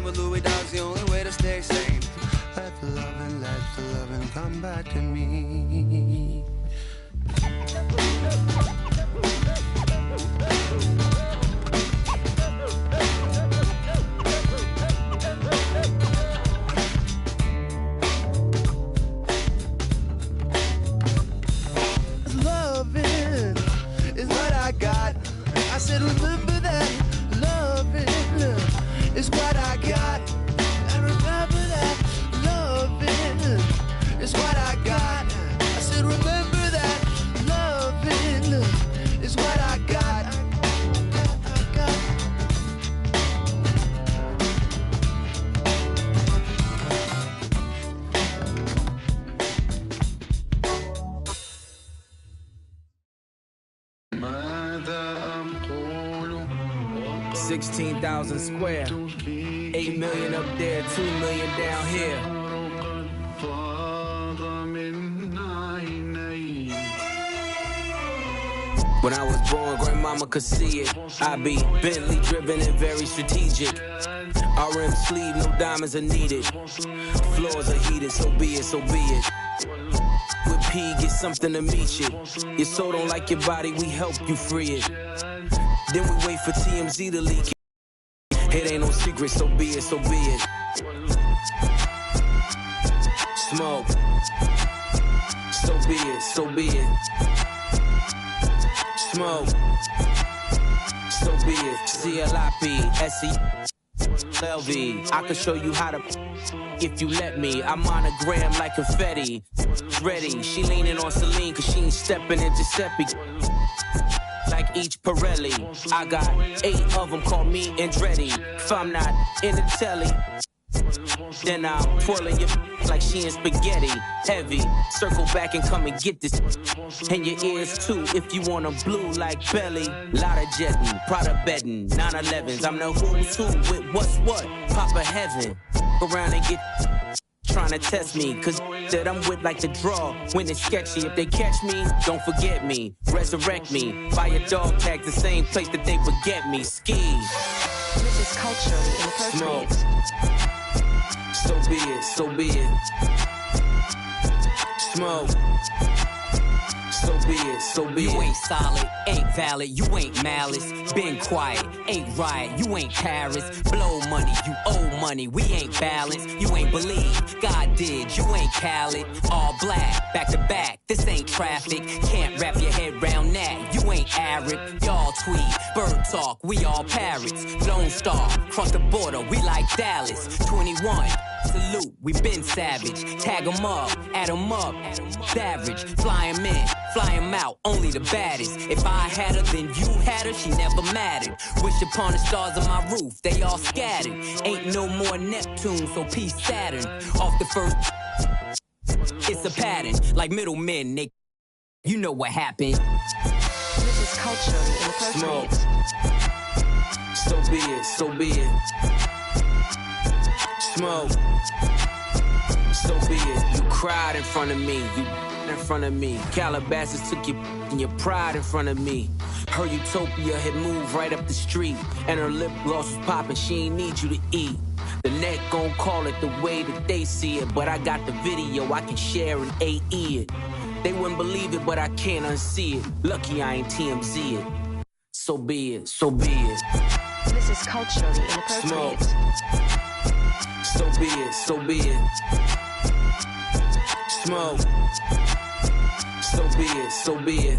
same with Louis Dog's the only way to stay sane. Let the loving come back to me. Loving is what I got. I said remember that. Loving is what I got. And remember that. Loving is what I got. I said remember that. Loving is what I got. I 16,000 square, 8 million up there, 2 million down here. When I was born, grandmama could see it. I be Bentley driven and very strategic. RM sleeve, no diamonds are needed. Floors are heated, so be it, so be it. With P, get something to meet you. Your soul don't like your body, we help you free it. Then we wait for TMZ to leak it. It ain't no secret, so be it, so be it. Smoke. So be it, so be it. Smoke. So be it. CLIP, I can show you how to if you let me. I monogram like confetti. Ready, she leaning on Celine cause she ain't stepping in Giuseppe. Like each Pirelli, I got 8 of them, call me Andretti. If I'm not in the telly, then I'm twirling your like she in spaghetti. Heavy, circle back and come and get this. And your ears too, if you want them blue like belly. Lot of jetting, Prada bedding, 911s. I'm the who's who with what's what, Papa Heaven. Go around and get trying to test me, cause that I'm with like the draw. When it's sketchy, if they catch me, don't forget me. Resurrect me, buy a dog tag the same place that they forget me. Ski. This is culturally inappropriate. So be it, so be it. Smoke. So be it, so be it. You ain't solid, ain't valid, you ain't malice. Been quiet, ain't right, you ain't Paris. Blow money, you owe money, we ain't balanced. You ain't believe, God did, you ain't Khaled. All black, back to back, this ain't traffic. Can't wrap your head round that, you ain't Arab. Y'all tweet, bird talk, we all parrots. Lone Star, cross the border, we like Dallas. 21, salute, we been savage. Tag 'em up, add 'em up, savage. Fly 'em in, fly 'em out, only the baddest. If I had her, then you had her, she never mattered. Wish upon the stars on my roof, they all scattered. Ain't no more Neptune, so peace Saturn. Off the first, it's a pattern. Like middlemen, they, you know what happened. This is culturally inappropriate. So be it, so be it. Smoke. So be it. You cried in front of me, you in front of me. Calabasas took your and your pride in front of me. Her utopia had moved right up the street, and her lip gloss was popping, she ain't need you to eat. The net gon' call it the way that they see it, but I got the video, I can share and AE it. They wouldn't believe it, but I can't unsee it. Lucky I ain't TMZ it. So be it, so be it. This is culturally inappropriate. Smoke. So be it, so be it. Smoke. So be it, so be it.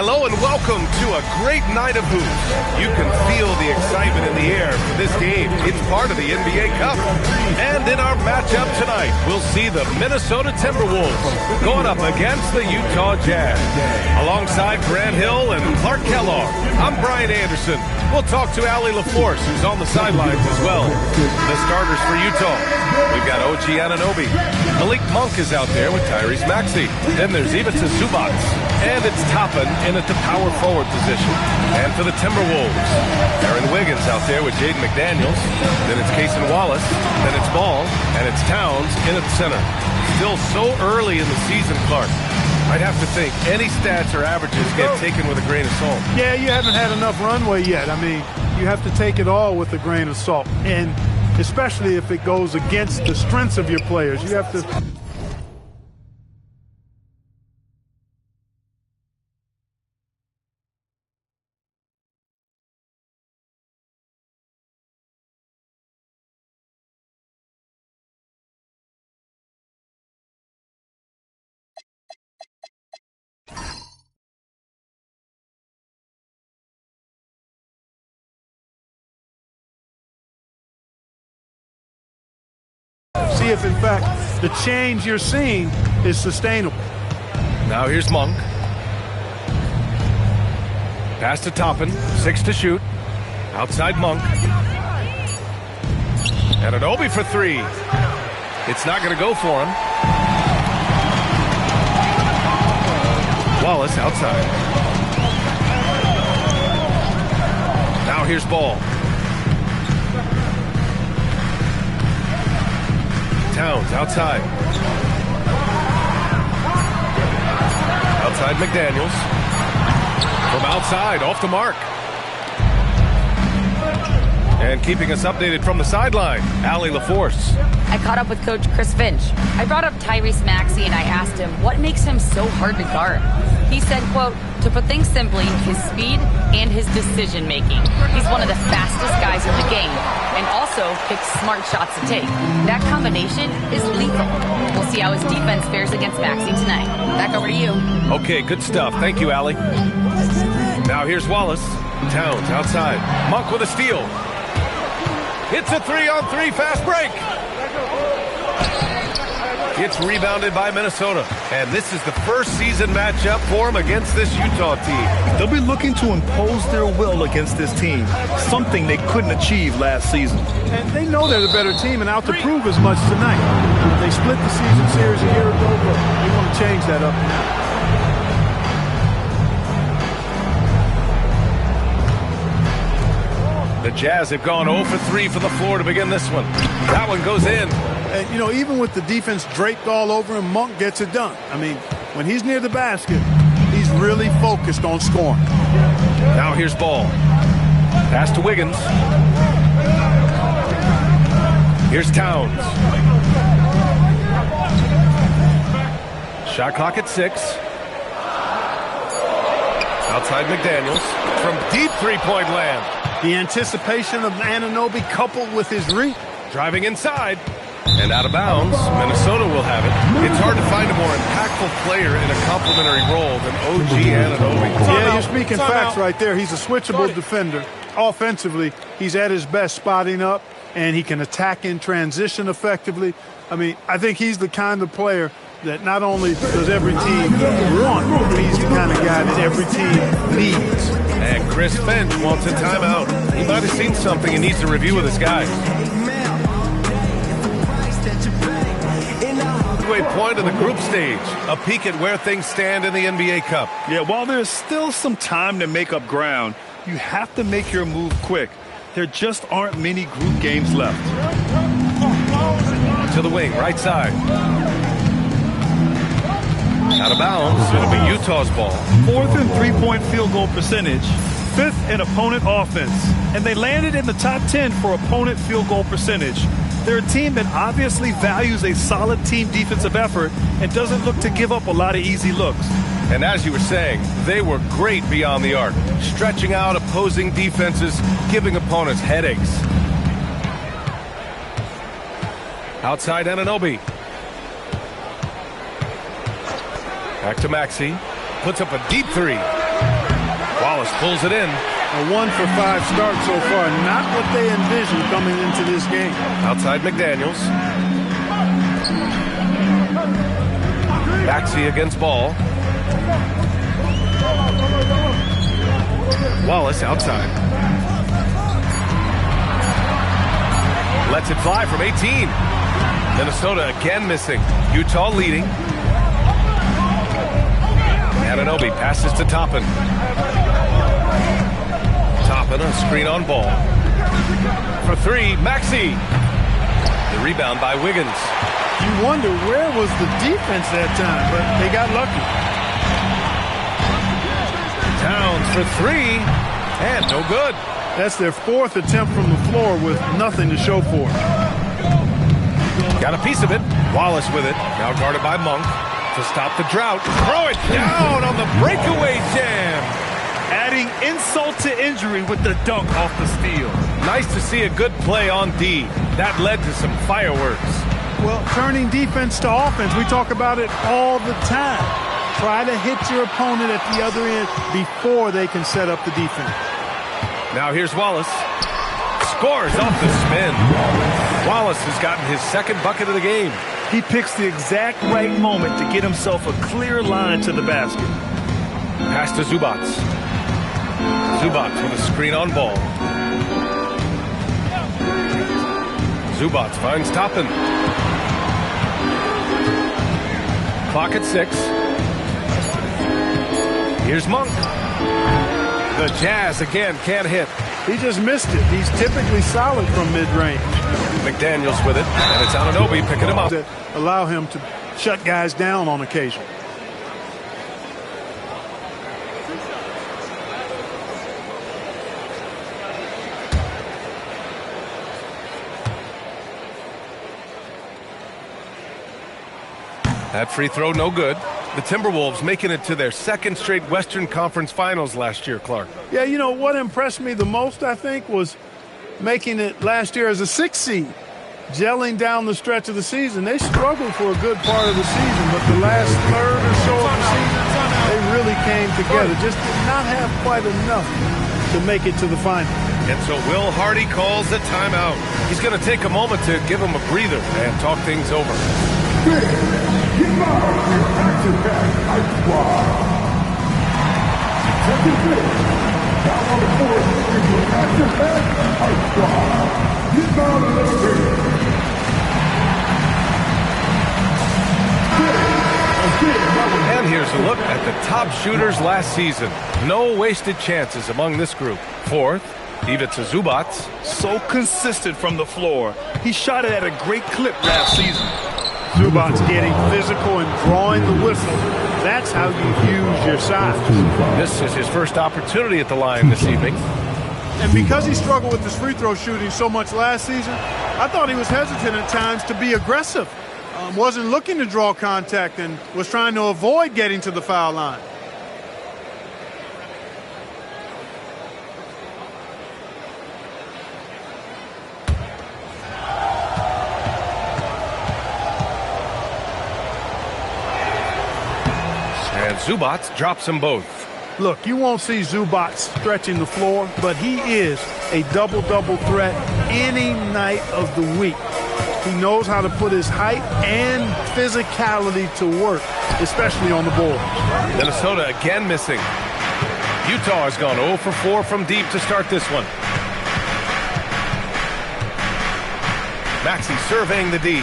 Hello and welcome to a great night of hoops. You can feel the excitement in the air for this game. It's part of the NBA Cup. And in our matchup tonight, we'll see the Minnesota Timberwolves going up against the Utah Jazz. Alongside Grant Hill and Clark Kellogg, I'm Brian Anderson. We'll talk to Allie LaForce, who's on the sidelines as well. The starters for Utah, we've got OG Anunoby. Malik Monk is out there with Tyrese Maxey. Then there's Ivica Zubac. And it's Toppin in at the power forward position. And for the Timberwolves, Aaron Wiggins out there with Jaden McDaniels. Then it's Cason Wallace. Then it's Ball. And it's Towns in at center. Still so early in the season, Clark. I'd have to think any stats or averages get taken with a grain of salt. Yeah, you haven't had enough runway yet. I mean, you have to take it all with a grain of salt. And especially if it goes against the strengths of your players. You have to... see if, in fact, the change you're seeing is sustainable. Now here's Monk. Pass to Toppin. 6 to shoot. Outside Monk. And Anunoby for 3. It's not going to go for him. Wallace outside. Now here's Ball. Towns outside. Outside McDaniels. From outside, off the mark. And keeping us updated from the sideline, Allie LaForce. I caught up with Coach Chris Finch. I brought up Tyrese Maxey and I asked him what makes him so hard to guard. He said, quote, to put things simply, his speed and his decision making. He's one of the fastest guys in the game and also picks smart shots to take. That combination is lethal. We'll see how his defense fares against Maxey tonight. Back over to you. Okay, good stuff. Thank you, Allie. Now here's Wallace. Towns outside. Monk with a steal. It's a 3-on-3 fast break. It's rebounded by Minnesota. And this is the first season matchup for them against this Utah team. They'll be looking to impose their will against this team, something they couldn't achieve last season. And they know they're the better team and out to prove as much tonight. They split the season series a year ago, but they want to change that up now. The Jazz have gone 0 for 3 from the floor to begin this one. That one goes in. And, you know, even with the defense draped all over him, Monk gets it done. I mean, when he's near the basket, he's really focused on scoring. Now here's Ball. Pass to Wiggins. Here's Towns. Shot clock at 6. Outside McDaniels from deep three-point land. The anticipation of Anunoby coupled with his reach. Driving inside. And out of bounds. Minnesota will have it. It's hard to find a more impactful player in a complementary role than OG Anunoby. Yeah, you're speaking facts right there. He's a switchable defender. Offensively, he's at his best spotting up, and he can attack in transition effectively. I mean, I think he's the kind of player that not only does every team want, but he's the kind of guy that every team needs. And Chris Finch wants a timeout. He might have seen something and needs to review with his guys. Midway point of the group stage. A peek at where things stand in the NBA Cup. Yeah, while there's still some time to make up ground, you have to make your move quick. There just aren't many group games left. To the wing, right side. Out of bounds. It'll be Utah's ball. 4th in three-point field goal percentage, 5th in opponent offense, and they landed in the top 10 for opponent field goal percentage. They're a team that obviously values a solid team defensive effort and doesn't look to give up a lot of easy looks. And as you were saying, they were great beyond the arc, stretching out opposing defenses, giving opponents headaches. Outside Anunoby. Back to Maxey. Puts up a deep three. Wallace pulls it in. A 1-for-5 start so far. Not what they envisioned coming into this game. Outside McDaniels. Maxey against Ball. Wallace outside. Lets it fly from 18. Minnesota again missing. Utah leading. Anunoby passes to Toppin. Toppin, a screen on Ball. For three, Maxey. The rebound by Wiggins. You wonder where was the defense that time, but they got lucky. Towns for three, and no good. That's their fourth attempt from the floor with nothing to show for it. Got a piece of it. Wallace with it. Now guarded by Monk to stop the drought. Throw it down on the breakaway jam. Adding insult to injury with the dunk off the steal. Nice to see a good play on D. That led to some fireworks. Well, turning defense to offense, we talk about it all the time. Try to hit your opponent at the other end before they can set up the defense. Now here's Wallace. Scores off the spin. Wallace has gotten his second bucket of the game. He picks the exact right moment to get himself a clear line to the basket. Pass to Zubac. Zubac with a screen on Ball. Zubac finds Toppin. Clock at 6. Here's Monk. The Jazz again can't hit. He just missed it. He's typically solid from mid-range. McDaniels with it, and it's Anunoby picking him up. Allow him to shut guys down on occasion. That free throw no good. The Timberwolves making it to their second straight Western Conference Finals last year, Clark. Yeah, you know, what impressed me the most, I think, was making it last year as a 6 seed. Gelling down the stretch of the season. They struggled for a good part of the season, but the last third or so of the season, they really came together. Just did not have quite enough to make it to the final. And so Will Hardy calls the timeout. He's going to take a moment to give him a breather and talk things over. And here's a look at the top shooters last season. No wasted chances among this group. Fourth, Ivica Zubac. So consistent from the floor. He shot it at a great clip last season. Zubac getting physical and drawing the whistle. That's how you use your size. This is his first opportunity at the line this evening. And because he struggled with his free throw shooting so much last season, I thought he was hesitant at times to be aggressive. Wasn't looking to draw contact and was trying to avoid getting to the foul line. And Zubac drops them both. Look, you won't see Zubac stretching the floor, but he is a double-double threat any night of the week. He knows how to put his height and physicality to work, especially on the board. Minnesota again missing. Utah has gone 0 for 4 from deep to start this one. Maxey surveying the D.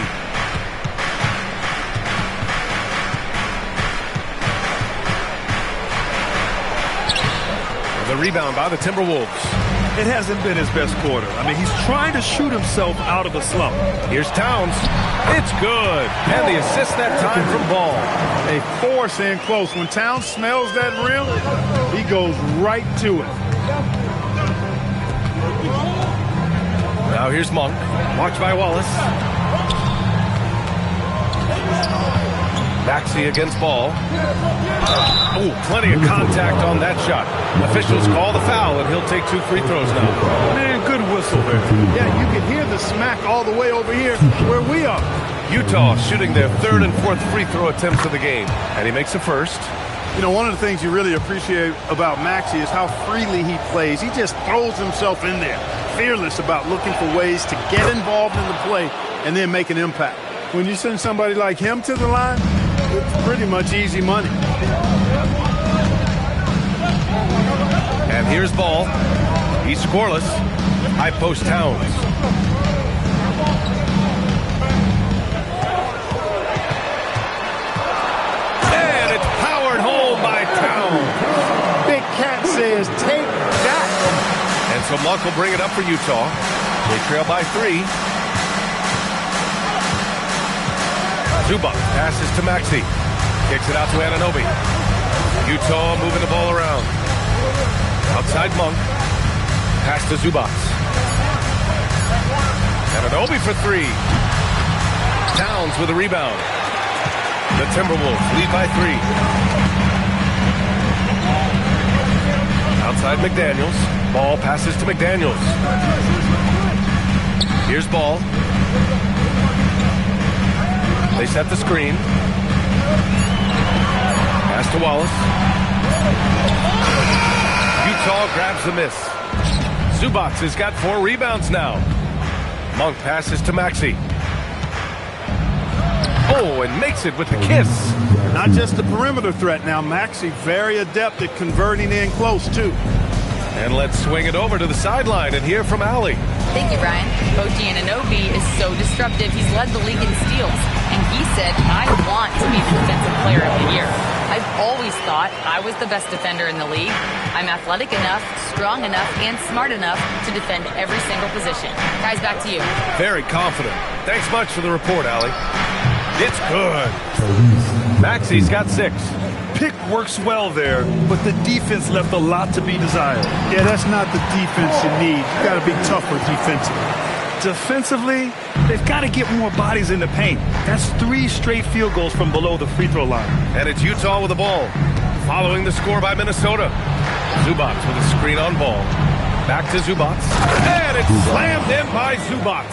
The rebound by the Timberwolves. It hasn't been his best quarter. I mean, he's trying to shoot himself out of a slump. Here's Towns. It's good. And the assist that time from Ball. They force in close. When Towns smells that rim, he goes right to it. Now here's Monk. Watched by Wallace. Maxey against Ball. Oh, plenty of contact on that shot. Officials call the foul, and he'll take 2 free throws now. Man, good whistle there. Yeah, you can hear the smack all the way over here where we are. Utah shooting their 3rd and 4th free throw attempts of the game. And he makes the first. You know, one of the things you really appreciate about Maxey is how freely he plays. He just throws himself in there, fearless about looking for ways to get involved in the play and then make an impact. When you send somebody like him to the line, it's pretty much easy money. And here's ball. He's scoreless. High post Towns. And it's powered home by Towns. Big Cat says, take that. And so Monk will bring it up for Utah. They trail by 3. Zubac passes to Maxey. Kicks it out to Anunoby. Utah moving the ball around. Outside Monk. Pass to Zubac. Anunoby for 3. Towns with a rebound. The Timberwolves lead by 3. Outside McDaniels. Ball passes to McDaniels. Here's Ball. They set the screen. Pass to Wallace. Utah grabs the miss. Zubac has got 4 rebounds now. Monk passes to Maxey. Oh, and makes it with the kiss. Not just the perimeter threat now. Maxey very adept at converting in close, too. And let's swing it over to the sideline and hear from Allie. Thank you, Brian. OG Anunoby is so disruptive. He's led the league in steals. And he said, I want to be the Defensive Player of the Year. I've always thought I was the best defender in the league. I'm athletic enough, strong enough, and smart enough to defend every single position. Guys, back to you. Very confident. Thanks much for the report, Allie. It's good. Maxey's got 6. Pick works well there, but the defense left a lot to be desired. Yeah, that's not the defense you need. You got to be tougher defensively. Defensively, they've got to get more bodies in the paint. That's 3 straight field goals from below the free throw line. And it's Utah with the ball. Following the score by Minnesota. Zubac with a screen on Ball. Back to Zubac. And it's slammed in by Zubac.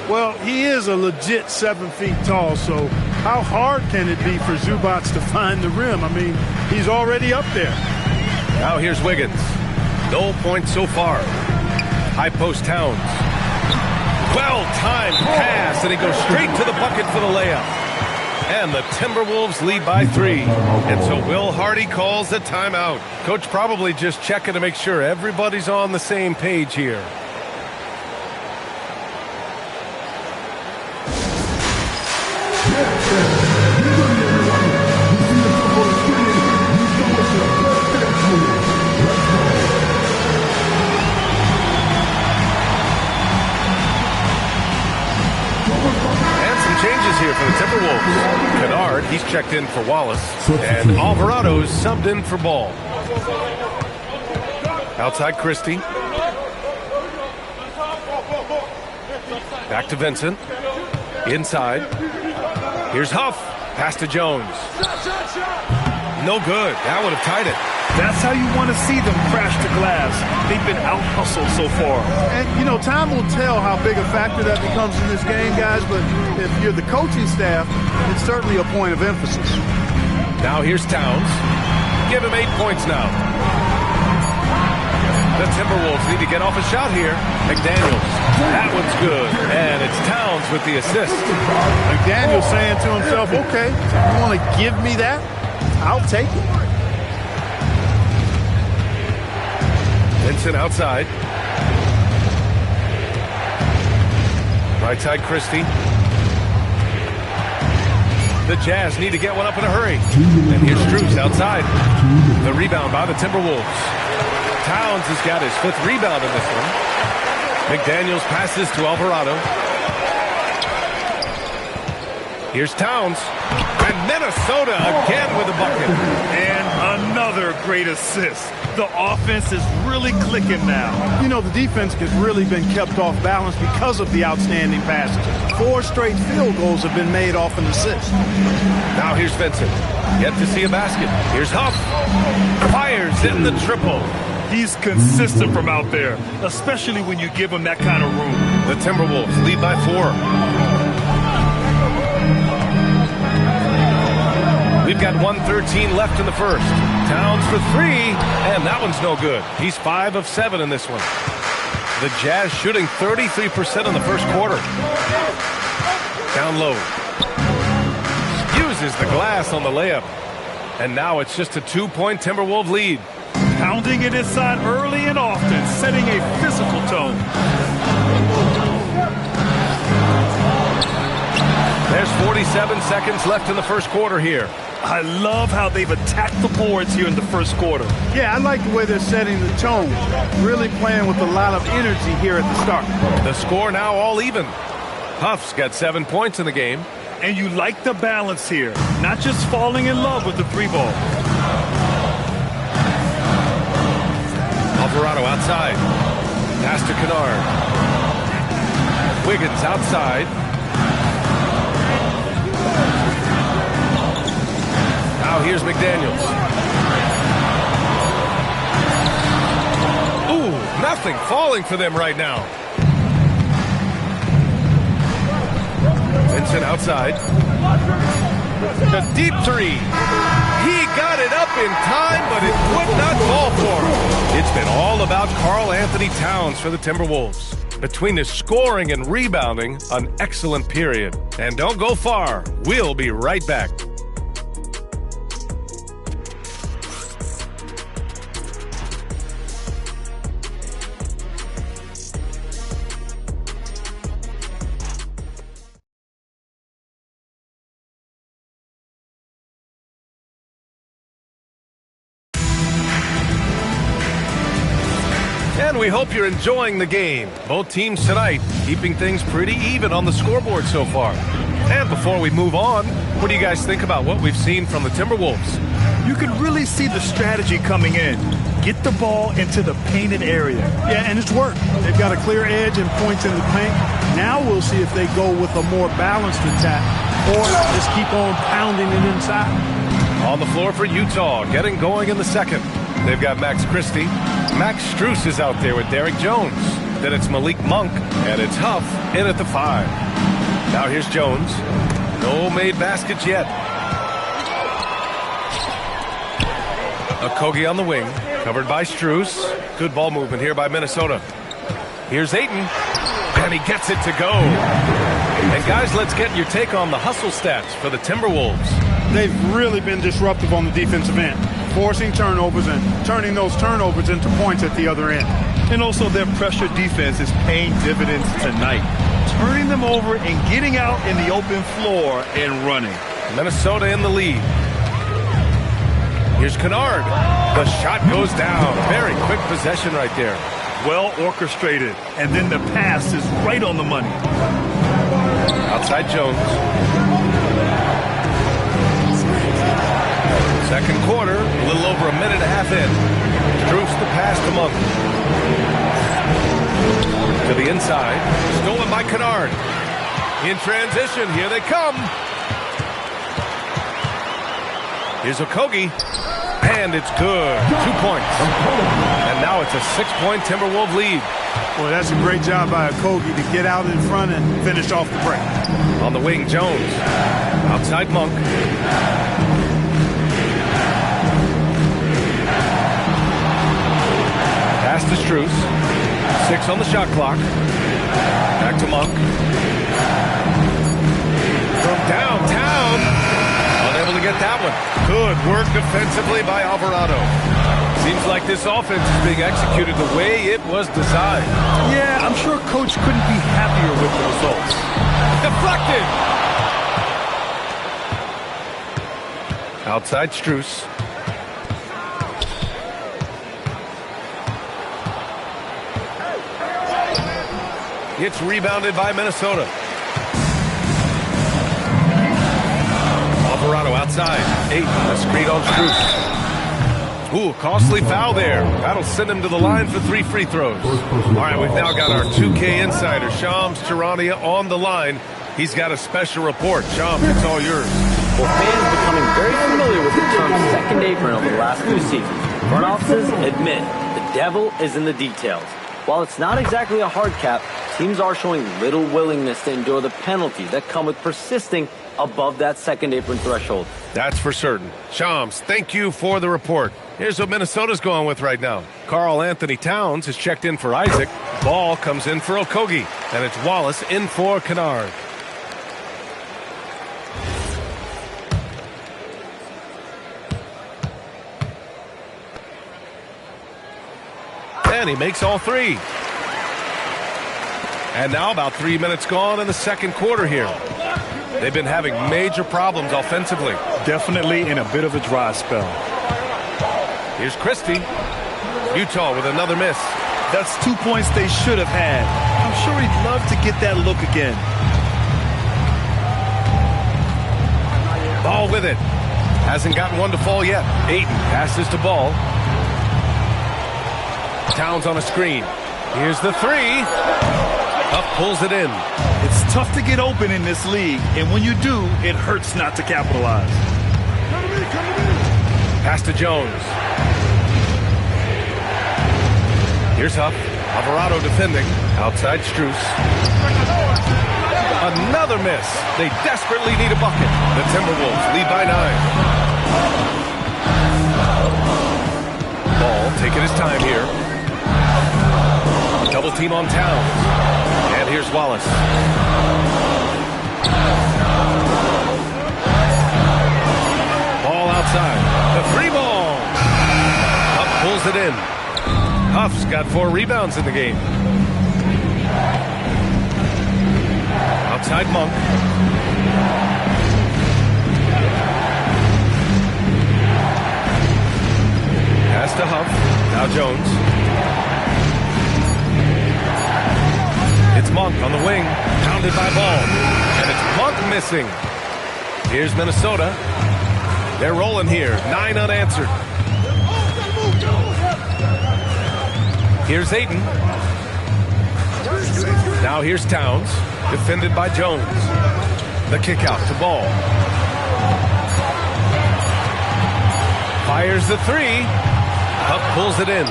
Well, he is a legit 7 feet tall, so how hard can it be for Zubac to find the rim? I mean, he's already up there. Now here's Wiggins. No points so far. High post Towns. Well-timed pass, and he goes straight to the bucket for the layup. And the Timberwolves lead by 3. And so Will Hardy calls the timeout. Coach probably just checking to make sure everybody's on the same page here. Here for the Timberwolves. Kennard, he's checked in for Wallace. And Alvarado's subbed in for Ball. Outside Christie. Back to Vincent. Inside. Here's Huff. Pass to Jones. No good. That would have tied it. That's how you want to see them crash the glass. They've been out-hustled so far. And, you know, time will tell how big a factor that becomes in this game, guys, but if you're the coaching staff, it's certainly a point of emphasis. Now here's Towns. Give him 8 points now. The Timberwolves need to get off a shot here. McDaniels. That one's good. And it's Towns with the assist. McDaniels saying to himself, okay, you want to give me that? I'll take it. Vincent outside. Right side Christie. The Jazz need to get one up in a hurry. And here's Strus outside. The rebound by the Timberwolves. Towns has got his 5th rebound in this one. McDaniels passes to Alvarado. Here's Towns. And Minnesota again with a bucket. And another great assist. The offense is really clicking now. You know, the defense has really been kept off balance because of the outstanding passes. 4 straight field goals have been made off an assist. Now here's Vincent. Yet to see a basket. Here's Huff. Fires in the triple. He's consistent from out there, especially when you give him that kind of room. The Timberwolves lead by 4. We've They've got 1:13 left in the first. Towns for three, and that one's no good. He's 5 of 7 in this one. The Jazz shooting 33% in the first quarter. Down low. Uses the glass on the layup. And now it's just a 2-point Timberwolves lead. Pounding it inside early and often, setting a physical tone. There's 47 seconds left in the first quarter here. I love how they've attacked the boards here in the first quarter. Yeah, I like the way they're setting the tone. Really playing with a lot of energy here at the start. The score now all even. Huff's got 7 points in the game. And you like the balance here. Not just falling in love with the three ball. Alvarado outside. Pass to Kennard. Wiggins outside. Now here's McDaniels. Ooh, nothing falling for them right now. Vincent outside. The deep three. He got it up in time, but it would not fall for him. It's been all about Karl Anthony Towns for the Timberwolves. Between his scoring and rebounding, an excellent period. And don't go far. We'll be right back. And we hope you're enjoying the game. Both teams tonight keeping things pretty even on the scoreboard so far. And before we move on, what do you guys think about what we've seen from the Timberwolves? You can really see the strategy coming in. Get the ball into the painted area. Yeah, and it's worked. They've got a clear edge and points in the paint. Now we'll see if they go with a more balanced attack or just keep on pounding it inside. On the floor for Utah, getting going in the second. They've got Max Christie. Max Strus is out there with Derek Jones. Then it's Malik Monk, and it's Huff in at the 5. Now here's Jones. No made baskets yet. Okogie on the wing, covered by Strus. Good ball movement here by Minnesota. Here's Ayton, and he gets it to go. And guys, let's get your take on the hustle stats for the Timberwolves. They've really been disruptive on the defensive end, forcing turnovers and turning those turnovers into points at the other end. And also their pressure defense is paying dividends tonight. Turning them over and getting out in the open floor and running. Minnesota in the lead. Here's Kennard. The shot goes down. Very quick possession right there. Well orchestrated. And then the pass is right on the money. Outside Jones. Second quarter, a little over a minute and a half in. Strus the pass to Monk. To the inside. Stolen by Kennard. In transition, here they come. Here's Okogie. And it's good. 2 points. And now it's a 6-point Timberwolves lead. Boy, that's a great job by Okogie to get out in front and finish off the break. On the wing, Jones. Outside Monk. Pass to Strus. 6 on the shot clock. Back to Monk. From downtown. Unable to get that one. Good work defensively by Alvarado. Seems like this offense is being executed the way it was designed. Yeah, I'm sure Coach couldn't be happier with the results. Deflected. Outside Strus. It's rebounded by Minnesota. Alvarado outside. 8. A screen on Strus. Ooh, costly foul there. That'll send him to the line for 3 free throws. All right, we've now got our 2K insider, Shams Charania, on the line. He's got a special report. Shams, it's all yours. Well, fans becoming very familiar with the term second apron over the last few seasons. Front offices admit the devil is in the details. While it's not exactly a hard cap, teams are showing little willingness to endure the penalties that come with persisting above that second apron threshold. That's for certain. Shams, thank you for the report. Here's what Minnesota's going with right now. Karl Anthony Towns is checked in for Isaac. Ball comes in for Okogie. And it's Wallace in for Kennard. And he makes all three. And now about 3 minutes gone in the second quarter here. They've been having major problems offensively. Definitely in a bit of a dry spell. Here's Christie. Utah with another miss. That's 2 points they should have had. I'm sure he'd love to get that look again. Ball with it. Hasn't gotten one to fall yet. Ayton passes to Ball. Towns on a screen. Here's the three. Up pulls it in. It's tough to get open in this league, and when you do, it hurts not to capitalize. Pass to Jones. Here's Huff. Alvarado defending. Outside Strus. Another miss. They desperately need a bucket. The Timberwolves lead by 9. Ball taking his time here. Double team on Towns. And here's Wallace. Ball outside. The three ball. Huff pulls it in. Huff's got 4 rebounds in the game. Outside Monk. Pass to Huff. Now Jones. It's Monk on the wing. Pounded by Ball. And it's Monk missing. Here's Minnesota. They're rolling here. 9 unanswered. Here's Ayton. Now here's Towns. Defended by Jones. The kick out to Ball. Fires the three. Huff pulls it in.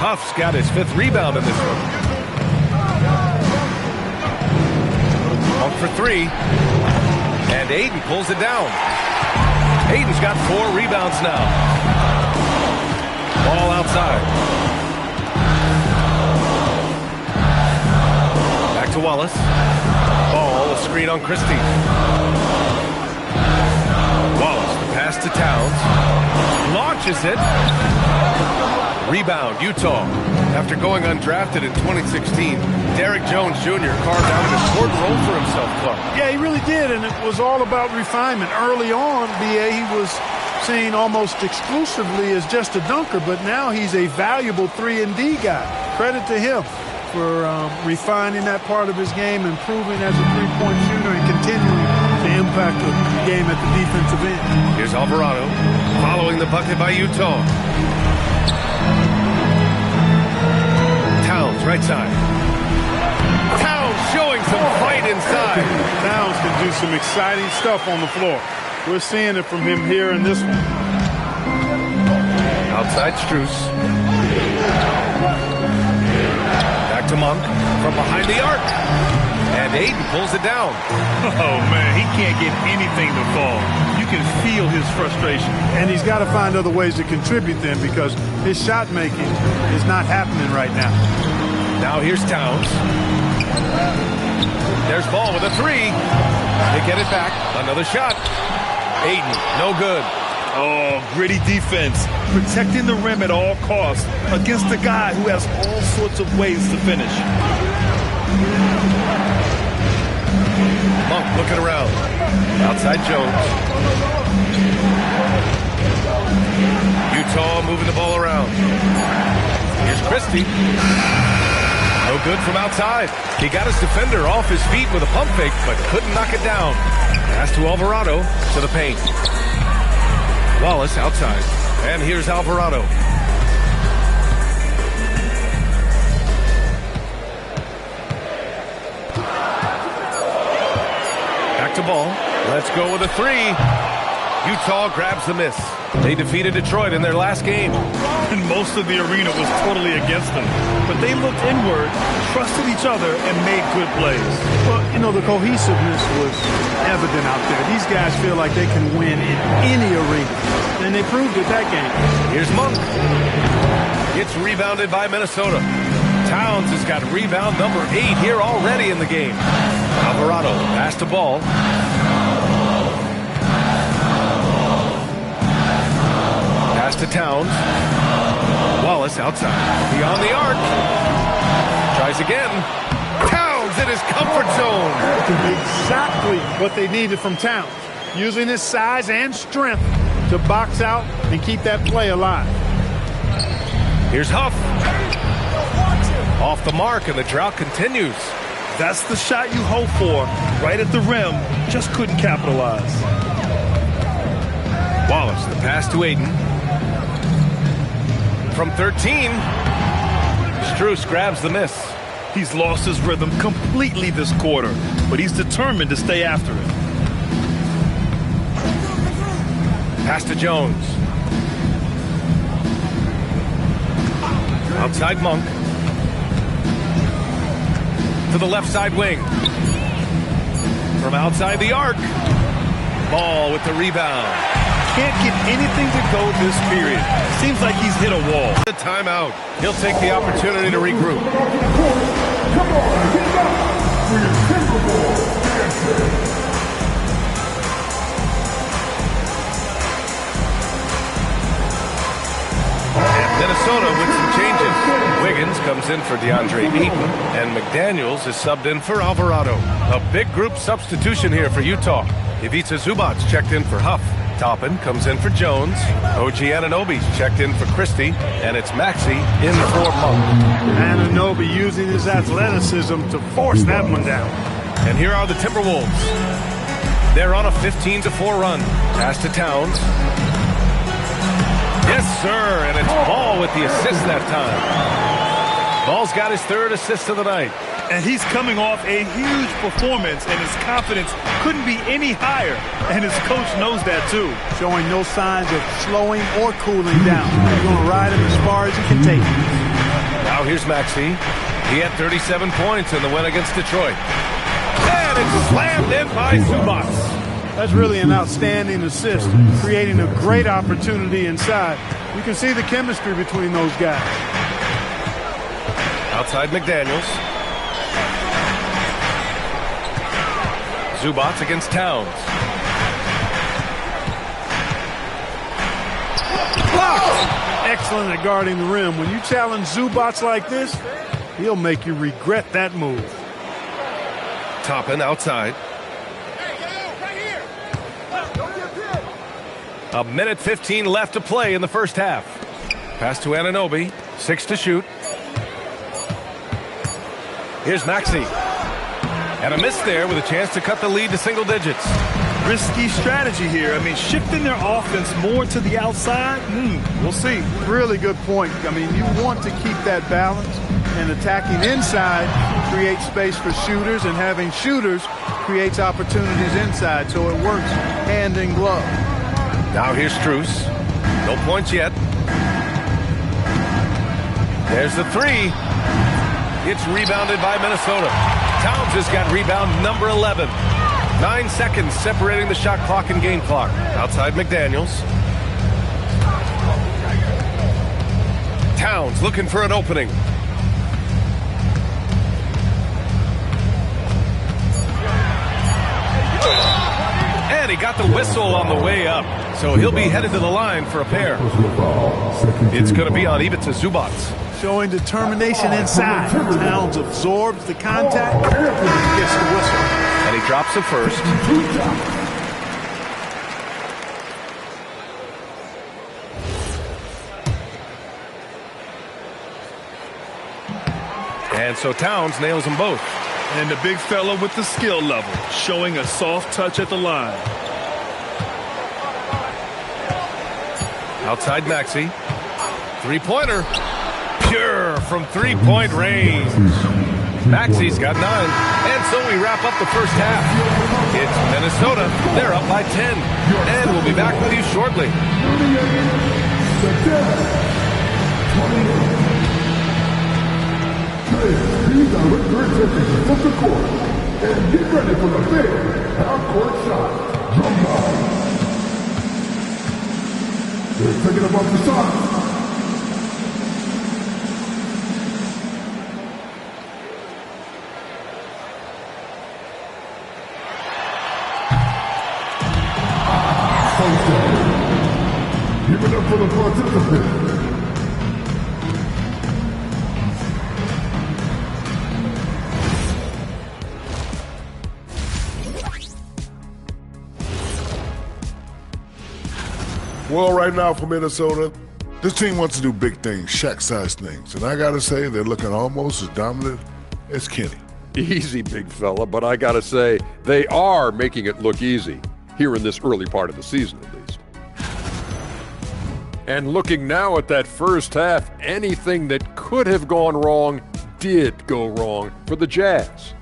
Huff's got his 5th rebound in this one. Monk for 3. And Ayton pulls it down. Ayton's got 4 rebounds now. Ball outside. Back to Wallace. Ball, a screen on Christie. Wallace, the pass to Towns. Launches it. Rebound, Utah. After going undrafted in 2016, Derrick Jones Jr. carved out an important role for himself, Clark. Yeah, he really did, and it was all about refinement. Early on, B.A., he was seen almost exclusively as just a dunker, but now he's a valuable 3-and-D guy. Credit to him for refining that part of his game, improving as a three-point shooter, and continuing to impact the game at the defensive end. Here's Alvarado following the bucket by Utah. Towns, right side. Towns showing some fight inside. Towns can do some exciting stuff on the floor. We're seeing it from him here in this one. Outside Strus. Back to Monk from behind the arc. And Ayton pulls it down. Oh, man, he can't get anything to fall. You can feel his frustration. And he's got to find other ways to contribute then, because his shot making is not happening right now. Now here's Towns. There's Ball with a 3. They get it back. Another shot. Ayton, no good. Oh, gritty defense. Protecting the rim at all costs against a guy who has all sorts of ways to finish. Monk looking around. Outside Jones. Utah moving the ball around. Here's Christie. No good from outside. He got his defender off his feet with a pump fake, but couldn't knock it down. Pass to Alvarado to the paint. Wallace outside. And here's Alvarado. Back to Ball. Let's go with a 3. Utah grabs the miss. They defeated Detroit in their last game. and most of the arena was totally against them. But they looked inward, trusted each other, and made good plays. Well, you know, the cohesiveness was evident out there. These guys feel like they can win in any arena, and they proved it that game. Here's Monk. It's rebounded by Minnesota. Towns has got rebound number 8 here already in the game. Alvarado passed the ball. Pass to Towns. Wallace outside. Beyond the arc. Tries again. Towns in his comfort zone. Exactly what they needed from Towns. Using his size and strength to box out and keep that play alive. Here's Huff. Off the mark, and the drought continues. That's the shot you hope for. Right at the rim. Just couldn't capitalize. Wallace, the pass to Aiden. From 13. Strus grabs the miss. He's lost his rhythm completely this quarter, but he's determined to stay after it. Pass to Jones. Outside Monk. To the left side wing. From outside the arc. Ball with the rebound. Can't get anything to go this period. Seems like he's hit a wall. The timeout. He'll take the opportunity to regroup. And Minnesota with some changes. Wiggins comes in for DeAndre Ayton, and McDaniels is subbed in for Alvarado. A big group substitution here for Utah. Ivica Zubac checked in for Huff. Toppin comes in for Jones. OG Anunoby's checked in for Christie, and it's Maxey in for Monk. Anunoby using his athleticism to force that one down. And here are the Timberwolves. They're on a 15-4 run. Pass to Towns. Yes, sir, and it's Ball with the assist that time. Ball's got his 3rd assist of the night. And he's coming off a huge performance, and his confidence couldn't be any higher. And his coach knows that, too. Showing no signs of slowing or cooling down. He's going to ride him as far as he can take him. Now here's Maxey. He had 37 points in the win against Detroit. And it's slammed in by Zubac. That's really an outstanding assist, creating a great opportunity inside. You can see the chemistry between those guys. Outside McDaniels. Zubac against Towns. Blocked! Excellent at guarding the rim. When you challenge Zubac like this, he'll make you regret that move. Toppin outside. A minute 15 left to play in the first half. Pass to Anunoby. 6 to shoot. Here's Maxey. And a miss there with a chance to cut the lead to single digits. Risky strategy here. I mean, shifting their offense more to the outside, we'll see. Really good point. I mean, you want to keep that balance, and attacking inside creates space for shooters, and having shooters creates opportunities inside, so it works hand in glove. Now here's Strus. No points yet. There's the 3. It's rebounded by Minnesota. Towns has got rebound number 11. 9 seconds separating the shot clock and game clock. Outside McDaniels. Towns looking for an opening. And he got the whistle on the way up. So he'll be headed to the line for a pair. It's going to be on Ivica Zubac. Showing determination inside. Towns absorbs the contact and gets the whistle. And he drops the first. And so Towns nails them both. And the big fella with the skill level, showing a soft touch at the line. Outside Maxey. 3-pointer. Pure from 3-point range. Maxey's got 9. And so we wrap up the first half. It's Minnesota. They're up by 10. And we'll be back with you shortly. These are with your attention from the court. And get ready for the fair half-court shot. Drum line. They're taking them off the shot. Give it up for the participants. Well, right now for Minnesota, this team wants to do big things, Shaq-sized things. And I got to say, they're looking almost as dominant as Kenny. Easy, big fella, but I got to say, they are making it look easy here in this early part of the season, at least. And looking now at that first half, anything that could have gone wrong did go wrong for the Jazz.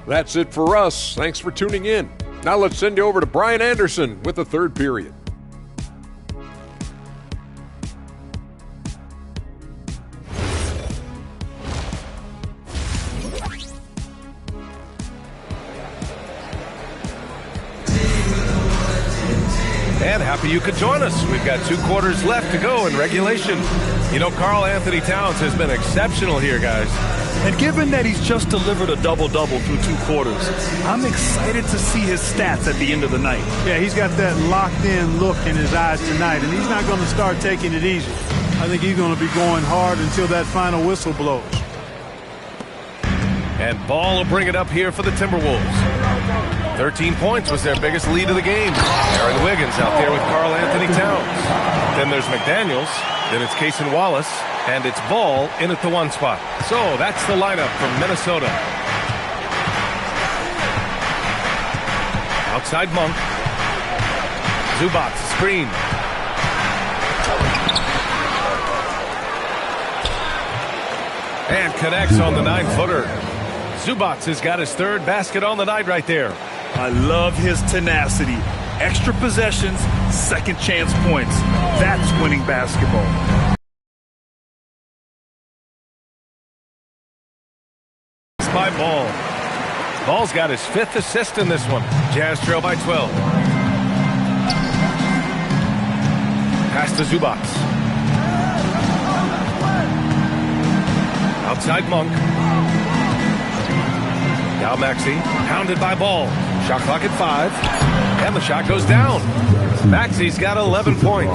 That's it for us. Thanks for tuning in. Now let's send you over to Brian Anderson with the third period. And happy you could join us. We've got 2 quarters left to go in regulation. You know, Karl Anthony Towns has been exceptional here, guys. And given that he's just delivered a double-double through 2 quarters, I'm excited to see his stats at the end of the night. Yeah, he's got that locked-in look in his eyes tonight, and he's not going to start taking it easy. I think he's going to be going hard until that final whistle blows. And Ball will bring it up here for the Timberwolves. 13 points was their biggest lead of the game. Aaron Wiggins out there with Karl Anthony Towns. Then there's McDaniels. Then it's Cason Wallace. And it's Ball in at the 1 spot. So that's the lineup from Minnesota. Outside Monk. Zubac screen. And connects on the 9-footer. Zubac has got his 3rd basket on the night right there. I love his tenacity. Extra possessions, second chance points. That's winning basketball. By Ball. Ball's got his 5th assist in this one. Jazz trail by 12. Pass to Zubac. Outside Monk. Now Maxey, pounded by Ball. Shot clock at 5, and the shot goes down. Maxey's got 11 points.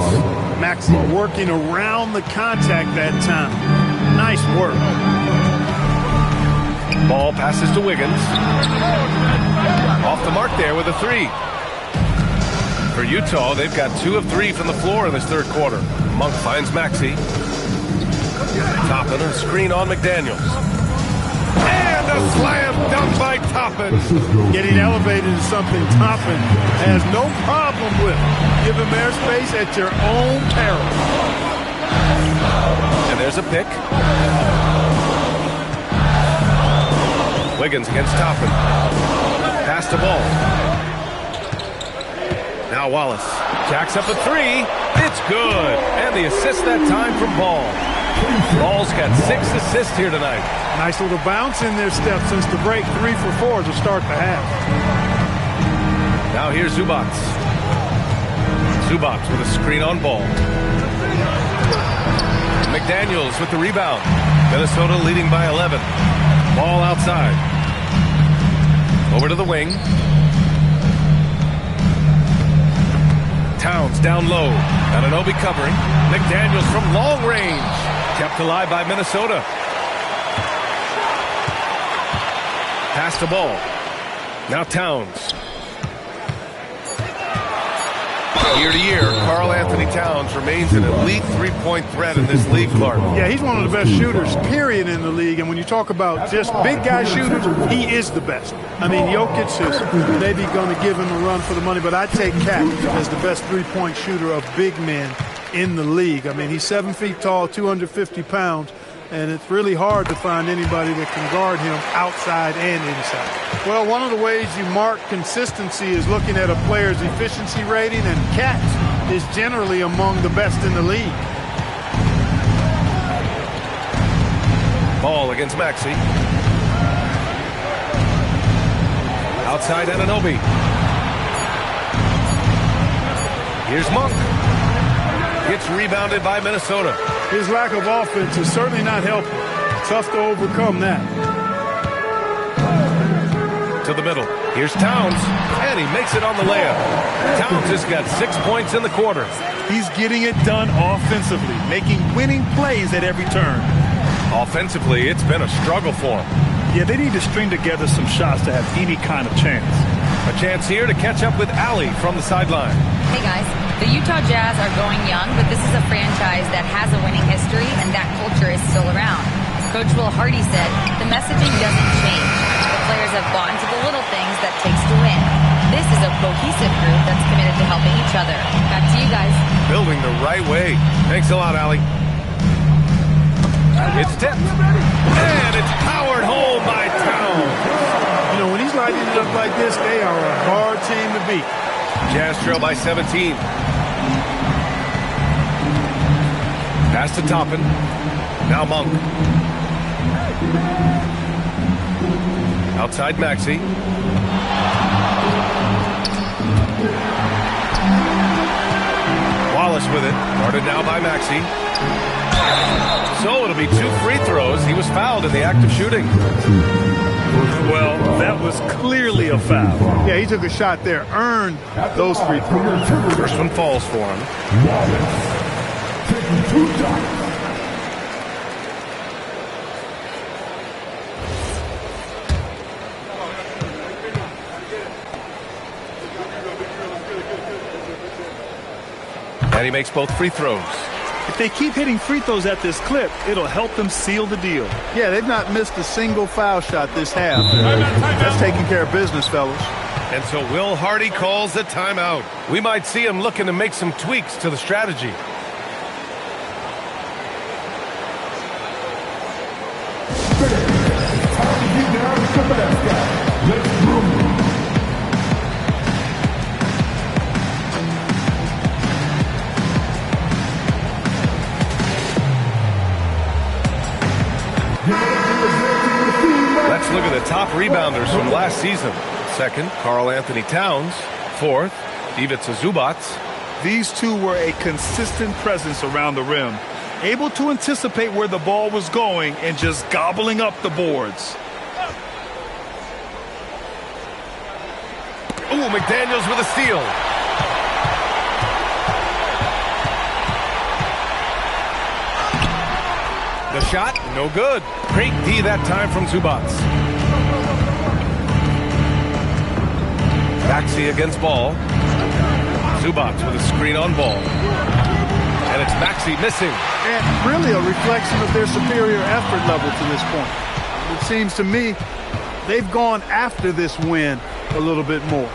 Maxey working around the contact that time. Nice work. Ball passes to Wiggins. Off the mark there with a 3. For Utah, they've got 2 of 3 from the floor in this 3rd quarter. Monk finds Maxey. Toppin, a screen on McDaniels. And a slam dunk by Toppin. Getting elevated is something Toppin has no problem with. Give him airspace at your own peril. And there's a pick. Wiggins against Toppin. Pass to Ball. Now Wallace. Jacks up a 3. It's good. And the assist that time from Ball. Ball's got 6 assists here tonight. Nice little bounce in their step since the break. 3 for 4 to start the half. Now here's Zubac. Zubac with a screen on Ball. McDaniels with the rebound. Minnesota leading by 11. Ball outside. Over to the wing. Towns down low. Anunoby covering. McDaniels from long range. Kept alive by Minnesota. Pass the Ball. Now Towns. Year to year, Karl Anthony Towns remains an elite 3-point threat in this league, Clark. Yeah, he's one of the best shooters, period, in the league. And when you talk about just big guy shooters, he is the best. I mean, Jokic is maybe going to give him a run for the money, but I take Cat as the best 3-point shooter of big men in the league. I mean, he's 7 feet tall, 250 pounds, and it's really hard to find anybody that can guard him outside and inside. Well, one of the ways you mark consistency is looking at a player's efficiency rating, and Cat is generally among the best in the league. Ball against Maxey. Outside Anunoby. Here's Monk. Gets rebounded by Minnesota. His lack of offense is certainly not helping. Tough to overcome that. To the middle. Here's Towns, and he makes it on the layup. Towns has got 6 points in the quarter. He's getting it done offensively, making winning plays at every turn. Offensively, it's been a struggle for him. Yeah, they need to string together some shots to have any kind of chance. A chance here to catch up with Allie from the sideline. Hey guys, the Utah Jazz are going young, but this is a franchise that has a winning history, and that culture is still around. Coach Will Hardy said, the messaging doesn't change. The players have bought into the little things that takes to win. This is a cohesive group that's committed to helping each other. Back to you guys. Building the right way. Thanks a lot, Allie. It's tipped. And it's powered home by Towns. You know, when he's lighting it up like this, they are a hard team to beat. Jazz trail by 17. Pass to Toppin. Now Monk. Outside Maxey. Wallace with it. Guarded now by Maxey. So it'll be 2 free throws. He was fouled in the act of shooting. Well, that was clearly a foul. Yeah, he took a shot there, earned those free throws. First one falls for him. Taking 2 shots. And he makes both free throws. If they keep hitting free throws at this clip, it'll help them seal the deal. Yeah, they've not missed a single foul shot this half. That's taking care of business, fellas. And so Will Hardy calls the timeout. We might see him looking to make some tweaks to the strategy. Let's look at the top rebounders from last season. Second, Karl Anthony Towns. Fourth, Ivica Zubac. These two were a consistent presence around the rim, able to anticipate where the ball was going and just gobbling up the boards. Ooh, McDaniels with a steal. The shot, no good. Great D that time from Zubac. Maxey against Ball. Zubac with a screen on Ball. And it's Maxey missing. And really a reflection of their superior effort level to this point. It seems to me they've gone after this win a little bit more.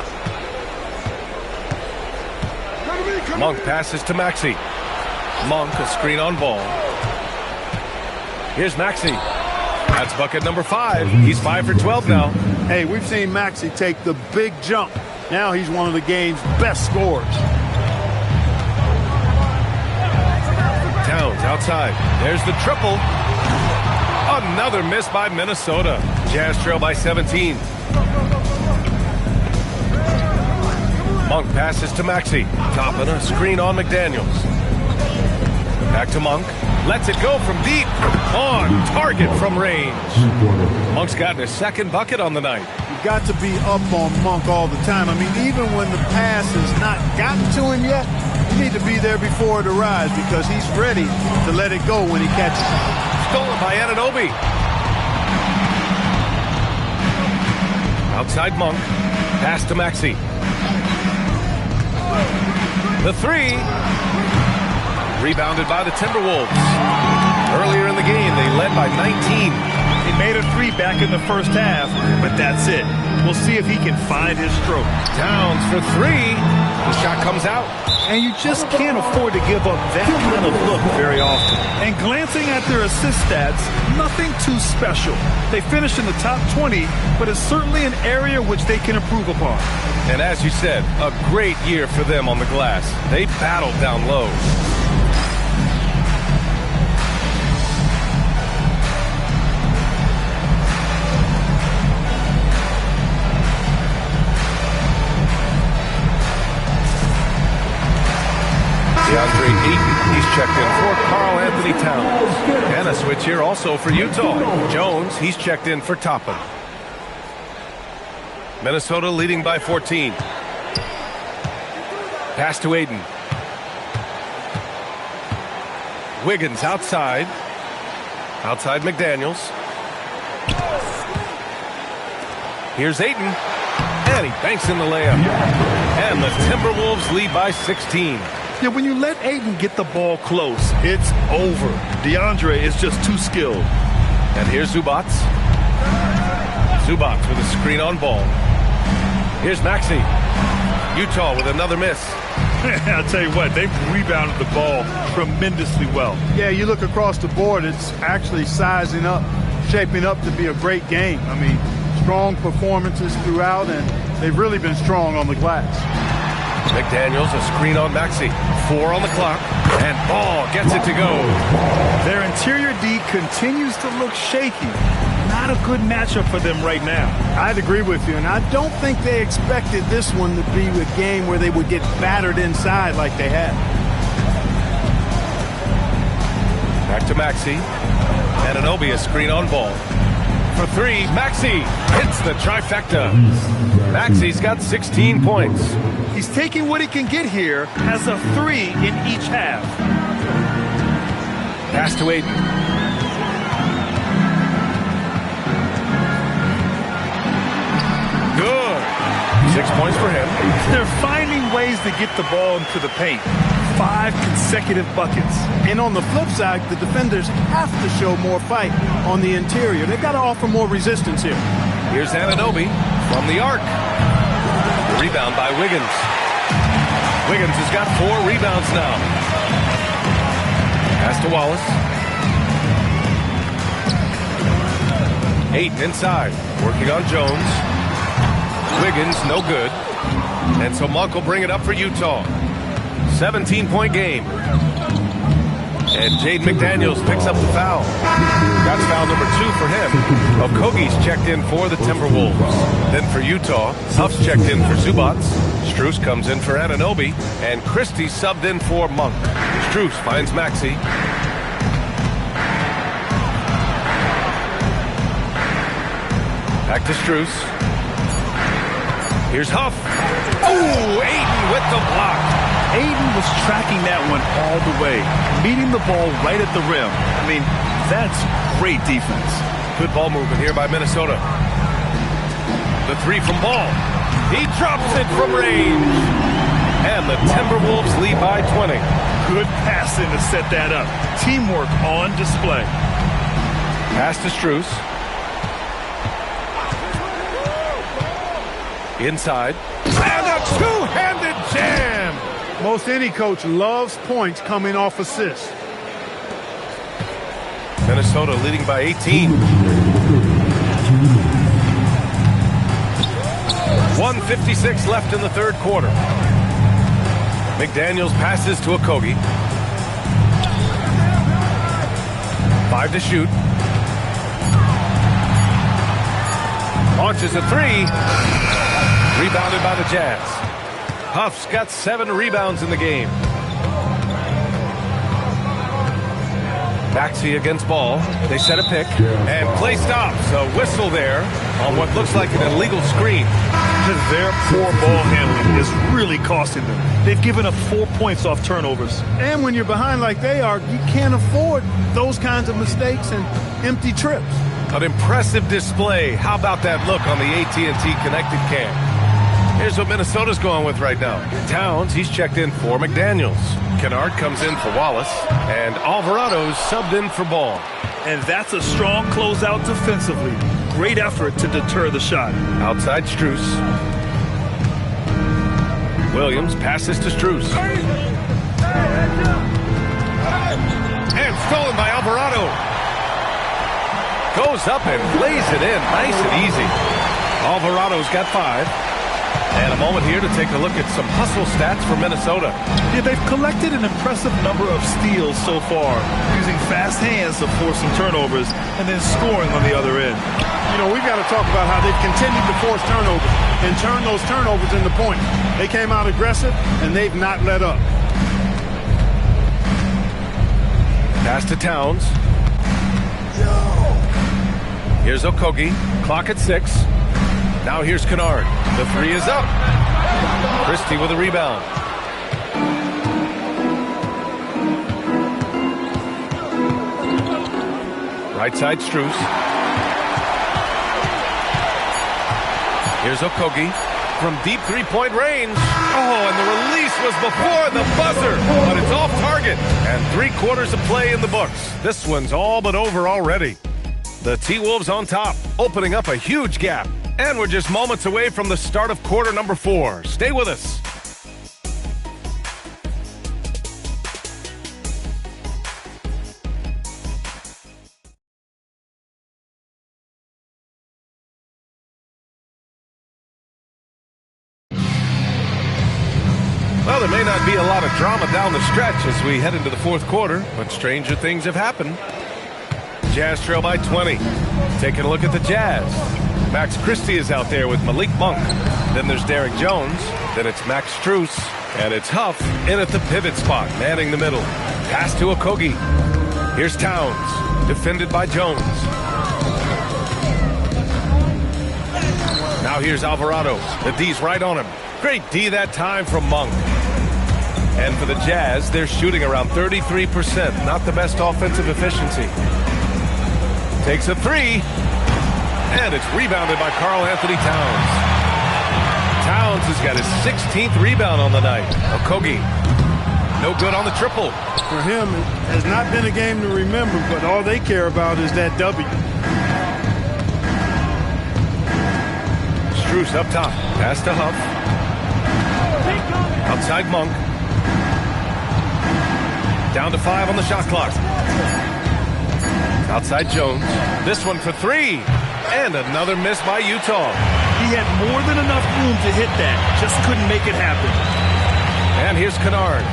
Monk passes to Maxey. Monk, a screen on Ball. Here's Maxey. That's bucket number 5. He's 5 for 12 now. Hey, we've seen Maxey take the big jump. Now he's one of the game's best scorers. Towns outside. There's the triple. Another miss by Minnesota. Jazz trail by 17. Monk passes to Maxey. Toppin, a screen on McDaniels. Back to Monk. Lets it go from deep. On target from range. Monk's gotten his second bucket on the night. You've got to be up on Monk all the time. I mean, even when the pass has not gotten to him yet, you need to be there before it arrives because he's ready to let it go when he catches it. Stolen by Anunoby. Outside Monk. Pass to Maxey. The 3. Rebounded by the Timberwolves. Earlier in the game, they led by 19. He made a 3 back in the first half, but that's it. We'll see if he can find his stroke. Towns for 3. The shot comes out. And you just can't afford to give up that kind of look very often. And glancing at their assist stats, nothing too special. They finished in the top 20, but it's certainly an area which they can improve upon. And as you said, a great year for them on the glass. They battled down low. DeAndre Ayton, he's checked in for Karl Anthony Towns. And a switch here also for Utah. Jones, he's checked in for Toppin. Minnesota leading by 14. Pass to Ayton. Wiggins outside. Outside McDaniels. Here's Ayton. And he banks in the layup. And the Timberwolves lead by 16. Yeah, when you let Ayton get the ball close, it's over. DeAndre is just too skilled. And here's Zubac. Zubac with a screen on ball. Here's Maxey. Utah with another miss. I'll tell you what, they've rebounded the ball tremendously well. Yeah, you look across the board, it's actually sizing up, shaping up to be a great game. I mean, strong performances throughout, and they've really been strong on the glass. McDaniels, a screen on Maxey. 4 on the clock, and Ball gets it to go. Their interior D continues to look shaky. Not a good matchup for them right now. I'd agree with you, and I don't think they expected this one to be a game where they would get battered inside like they had. Back to Maxey. Anunoby, a screen on Ball. For 3, Maxey hits the trifecta. Maxey's got 16 points. He's taking what he can get here, has a 3 in each half. Pass to Ayton. Good. 6 points for him. They're finding ways to get the ball into the paint. 5 consecutive buckets. And on the flip side, the defenders have to show more fight on the interior. They've got to offer more resistance here. Here's Anunoby from the arc. Rebound by Wiggins. Wiggins has got 4 rebounds now. Pass to Wallace. 8 inside. Working on Jones. Wiggins, no good. And so Monk will bring it up for Utah. 17-point game. And Jaden McDaniels picks up the foul. That's foul number 2 for him. Okogie's checked in for the Timberwolves. Then for Utah, Huff's checked in for Zubac. Strus comes in for Anunoby. And Christie subbed in for Monk. Strus finds Maxey. Back to Strus. Here's Huff. Oh, Ayton with the block. Ayton was tracking that one all the way, meeting the ball right at the rim. I mean, that's great defense. Good ball movement here by Minnesota. The 3 from Ball. He drops it from range. And the Timberwolves lead by 20. Good passing to set that up. Teamwork on display. Pass to Strus. Inside. And a two-handed jam. Most any coach loves points coming off assists. Minnesota leading by 18. 1:56 left in the third quarter. McDaniels passes to Okogie. 5 to shoot. Launches a 3. Rebounded by the Jazz. Huff's got 7 rebounds in the game. Maxey against Ball. They set a pick. And play stops. A whistle there on what looks like an illegal screen. Their poor ball handling is really costing them. They've given up 4 points off turnovers. And when you're behind like they are, you can't afford those kinds of mistakes and empty trips. An impressive display. How about that look on the AT&T connected cam? Here's what Minnesota's going with right now. Towns, he's checked in for McDaniels. Kennard comes in for Wallace. And Alvarado's subbed in for Ball. And that's a strong closeout defensively. Great effort to deter the shot. Outside Strus. Williams passes to Strus. And stolen by Alvarado. Goes up and lays it in. Nice and easy. Alvarado's got 5. And a moment here to take a look at some hustle stats for Minnesota. Yeah, they've collected an impressive number of steals so far, using fast hands to force some turnovers and then scoring on the other end. You know, we've got to talk about how they've continued to force turnovers and turn those turnovers into points. They came out aggressive, and they've not let up. Pass to Towns. Here's Okogie. Clock at 6. Now here's Kennard. The 3 is up. Christie with a rebound. Right side, Strus. Here's Okogie from deep three-point range. Oh, and the release was before the buzzer, but it's off target. And 3/4 of play in the books. This one's all but over already. The T-Wolves on top, opening up a huge gap. And we're just moments away from the start of quarter number 4. Stay with us. Well, there may not be a lot of drama down the stretch as we head into the 4th quarter, but stranger things have happened. Jazz trail by 20. Taking a look at the Jazz. Max Christie is out there with Malik Monk. Then there's Derek Jones. Then it's Max Strus. And it's Huff in at the pivot spot, manning the middle. Pass to Okogie. Here's Towns, defended by Jones. Now here's Alvarado. The D's right on him. Great D that time from Monk. And for the Jazz, they're shooting around 33%. Not the best offensive efficiency. Takes a 3. And it's rebounded by Karl Anthony Towns. Towns has got his 16th rebound on the night. Okogie, no good on the triple. For him, it has not been a game to remember, but all they care about is that W. Strus up top. Pass to Huff. Outside Monk. Down to 5 on the shot clock. Outside Jones. This one for 3. And another miss by Utah. He had more than enough room to hit that. Just couldn't make it happen. And here's Kennard.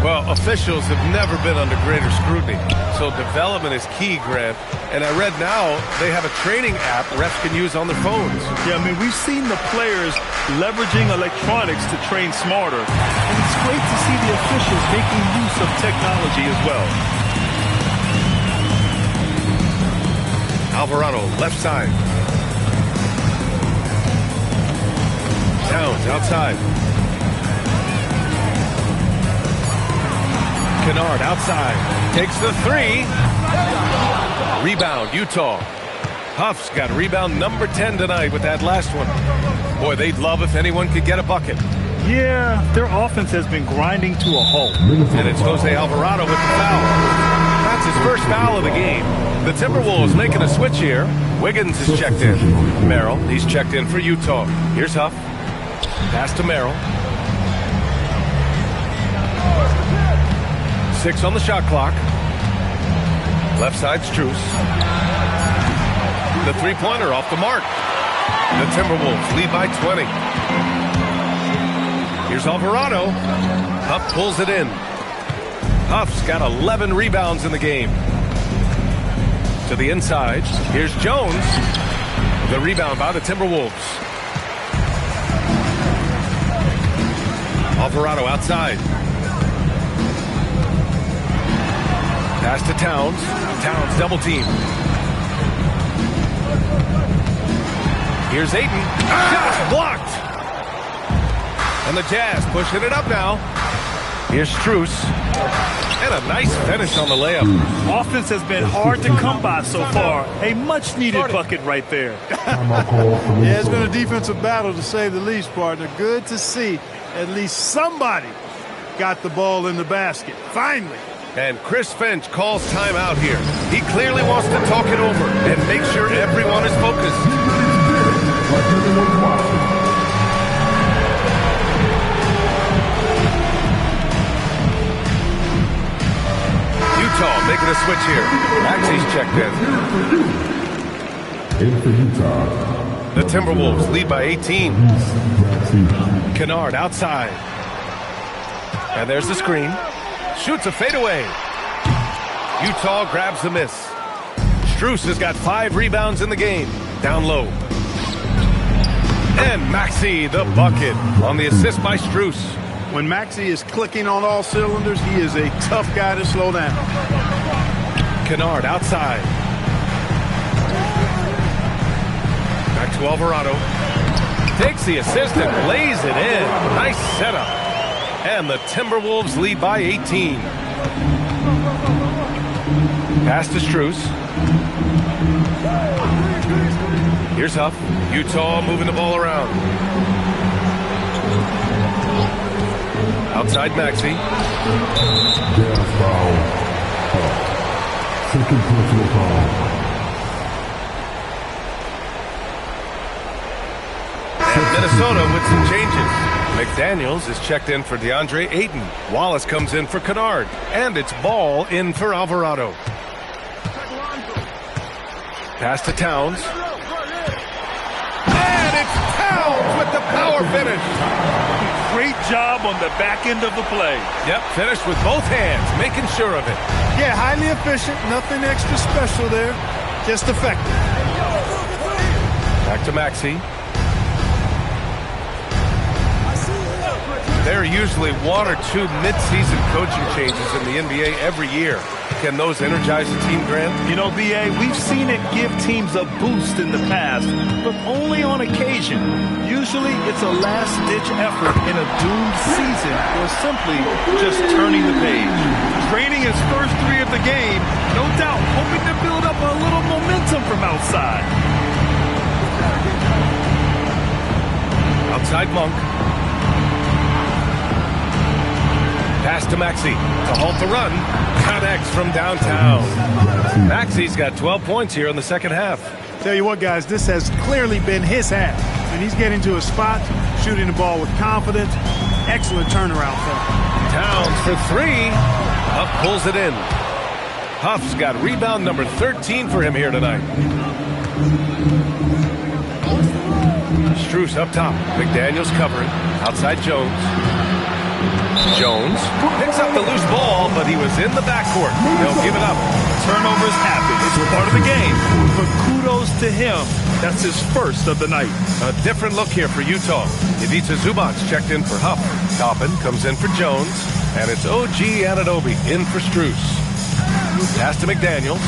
Well, officials have never been under greater scrutiny. So development is key, Grant. And I read now they have a training app refs can use on their phones. Yeah, I mean, we've seen the players leveraging electronics to train smarter. And it's great to see the officials making use of technology as well. Alvarado, left side. Towns, outside. Kennard, outside. Takes the 3. Rebound, Utah. Huff's got rebound number 10 tonight with that last one. Boy, they'd love if anyone could get a bucket. Yeah, their offense has been grinding to a halt. And it's Jose Alvarado with the foul. That's his first foul of the game. The Timberwolves making a switch here. Wiggins is checked in. Merrill, he's checked in for Utah. Here's Huff. Pass to Merrill. 6 on the shot clock. Left side, Strus. The three-pointer off the mark. The Timberwolves lead by 20. Here's Alvarado. Huff pulls it in. Huff's got 11 rebounds in the game. To the inside. Here's Jones. The rebound by the Timberwolves. Alvarado outside. Pass to Towns. Towns double team. Here's Ayton. Shot blocked. And the Jazz pushing it up now. Here's Strus. And a nice finish on the layup. Offense has been hard to come by so far. A much-needed bucket right there. Yeah, it's been a defensive battle to say the least, partner. Good to see at least somebody got the ball in the basket. Finally. And Chris Finch calls timeout here. He clearly wants to talk it over and make sure everyone is focused. Utah making a switch here. Maxi's checked in. The Timberwolves lead by 18. Kennard outside. And there's the screen. Shoots a fadeaway. Utah grabs the miss. Strus has got 5 rebounds in the game. Down low. And Maxey the bucket on the assist by Strus. When Maxey is clicking on all cylinders, he is a tough guy to slow down. Kennard outside. Back to Alvarado. Takes the assist and lays it in. Nice setup. And the Timberwolves lead by 18. Pass to Strus. Here's Huff. Utah moving the ball around. Outside Maxey. Gas foul. Second personal foul. And Minnesota with some changes. McDaniels is checked in for DeAndre Ayton. Wallace comes in for Kennard. And it's Ball in for Alvarado. Pass to Towns. And it's Towns with the power finish. Great job on the back end of the play. Yep, finished with both hands, making sure of it. Yeah, highly efficient. Nothing extra special there. Just effective. Back to Maxey. There are usually one or two mid-season coaching changes in the NBA every year. Can those energize a team, Grant? You know, B.A., we've seen it give teams a boost in the past, but only on occasion. Usually it's a last-ditch effort in a doomed season or simply just turning the page. Draining his first three of the game, no doubt hoping to build up a little momentum from outside. Outside Monk. Pass to Maxey to halt the run. Connects from downtown. Maxey's got 12 points here in the second half. Tell you what, guys, this has clearly been his half. And he's getting to a spot, shooting the ball with confidence. Excellent turnaround for him. Towns for three. Huff pulls it in. Huff's got rebound number 13 for him here tonight. Strus up top. McDaniels covering. Outside Jones. Jones picks up the loose ball, but he was in the backcourt. They'll give it up. Turnovers happen. It's part of the game. But kudos to him. That's his first of the night. A different look here for Utah. Ivica Zubac checked in for Huff. Toppin comes in for Jones. And it's OG Anunoby in for Strus. Pass to McDaniels.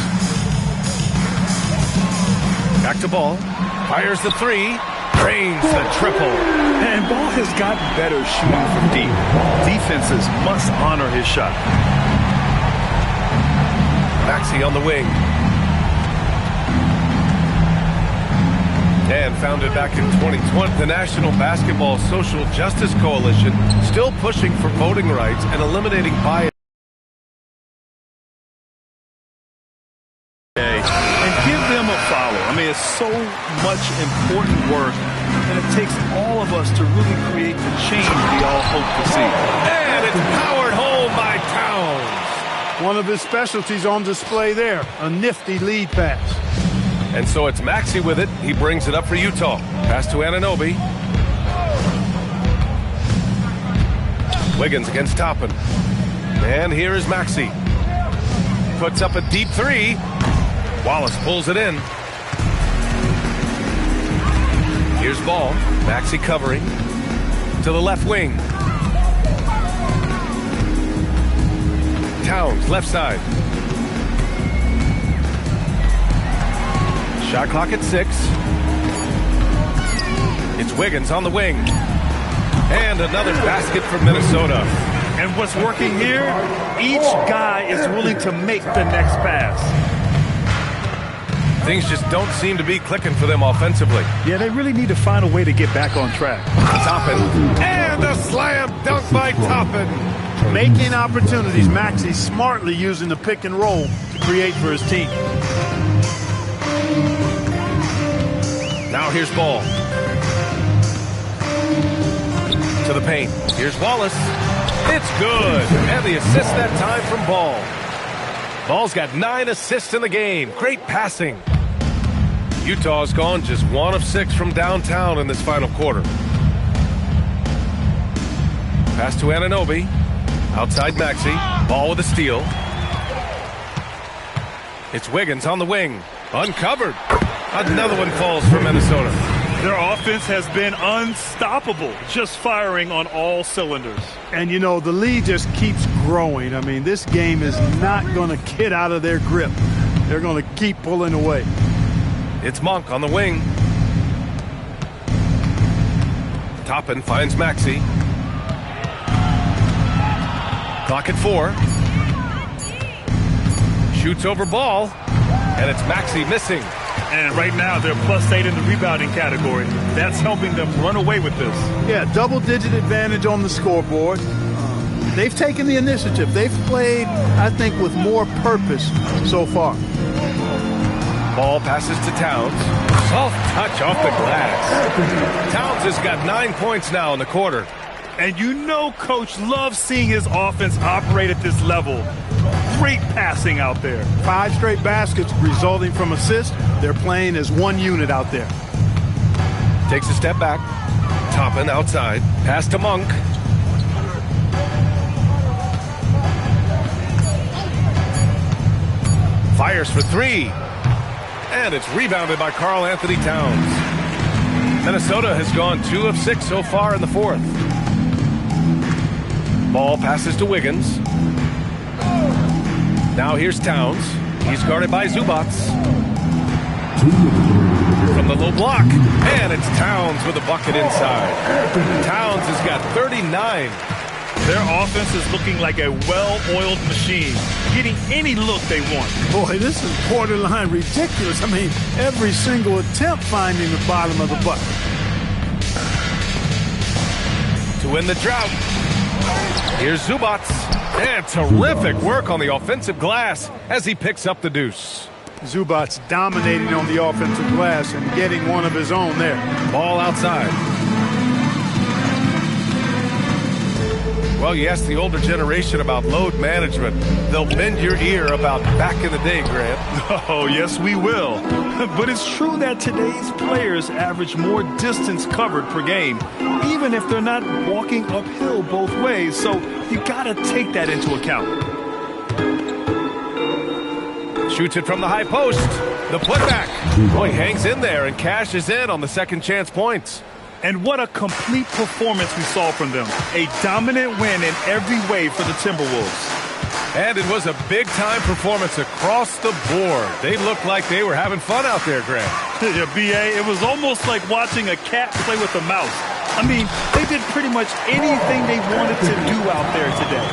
Back to Ball. Fires the three. Drains the triple. And Ball has gotten better shooting from deep. Defenses must honor his shot. Maxey on the wing. And founded back in 2020, the National Basketball Social Justice Coalition still pushing for voting rights and eliminating bias. And give them a follow. I mean, it's so much important work, and it takes all of us to really create the change we all hope to see. And it's powered home by Towns. One of his specialties on display there, a nifty lead pass. And so it's Maxey with it. He brings it up for Utah. Pass to Anunoby. Wiggins against Toppin. And here is Maxey. Puts up a deep three. Wallace pulls it in. Here's Ball. Maxey covering. To the left wing. Towns, left side. Shot clock at 6. It's Wiggins on the wing. And another basket for Minnesota. And what's working here, each guy is willing to make the next pass. Things just don't seem to be clicking for them offensively. Yeah, they really need to find a way to get back on track. Toppin. And a slam dunk by Toppin. Making opportunities. Maxey smartly using the pick and roll to create for his team. Now here's Ball. To the paint. Here's Wallace. It's good. And the assist that time from Ball. Ball's got 9 assists in the game. Great passing. Utah's gone just 1 of 6 from downtown in this final quarter. Pass to Anunoby. Outside Maxey. Ball with a steal. It's Wiggins on the wing. Uncovered. Another one falls for Minnesota. Their offense has been unstoppable, just firing on all cylinders. And, you know, the lead just keeps growing. I mean, this game is not going to get out of their grip. They're going to keep pulling away. It's Monk on the wing. Toppin finds Maxey. Clock at 4. Shoots over ball, and it's Maxey missing. And right now, they're +8 in the rebounding category. That's helping them run away with this. Yeah, double-digit advantage on the scoreboard. They've taken the initiative. They've played, I think, with more purpose so far. Ball passes to Towns. Soft touch off the glass. Towns has got 9 points now in the quarter. And you know Coach loves seeing his offense operate at this level. Great passing out there. 5 straight baskets resulting from assists. They're playing as one unit out there. Takes a step back. Toppin outside. Pass to Monk. Fires for 3. And it's rebounded by Karl Anthony Towns. Minnesota has gone 2 of 6 so far in the fourth. Ball passes to Wiggins. Now here's Towns. He's guarded by Zubac. From the low block. And it's Towns with a bucket inside. Towns has got 39. Their offense is looking like a well-oiled machine, getting any look they want. Boy, this is borderline ridiculous. I mean, every single attempt finding the bottom of the bucket. To win the drought. Here's Zubac. And terrific work on the offensive glass as he picks up the deuce. Zubac dominating on the offensive glass and getting one of his own there. Ball outside. Well, you ask the older generation about load management. They'll bend your ear about back in the day, Grant. Oh, yes, we will. But it's true that today's players average more distance covered per game, even if they're not walking uphill both ways. So you got to take that into account. Shoots it from the high post. The putback. Boy, hangs in there and cashes in on the second chance points. And what a complete performance we saw from them. A dominant win in every way for the Timberwolves. And it was a big-time performance across the board. They looked like they were having fun out there, Grant. Yeah, B.A., it was almost like watching a cat play with a mouse. I mean, they did pretty much anything they wanted to do out there today.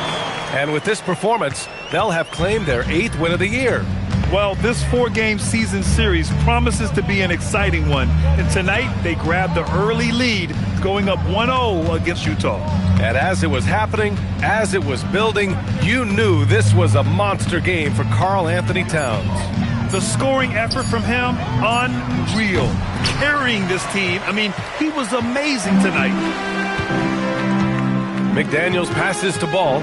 And with this performance, they'll have claimed their 8th win of the year. Well, this 4-game season series promises to be an exciting one. And tonight, they grabbed the early lead, going up 1-0 against Utah. And as it was happening, as it was building, you knew this was a monster game for Karl Anthony Towns. The scoring effort from him, unreal. Carrying this team, I mean, he was amazing tonight. McDaniels passes to Ball.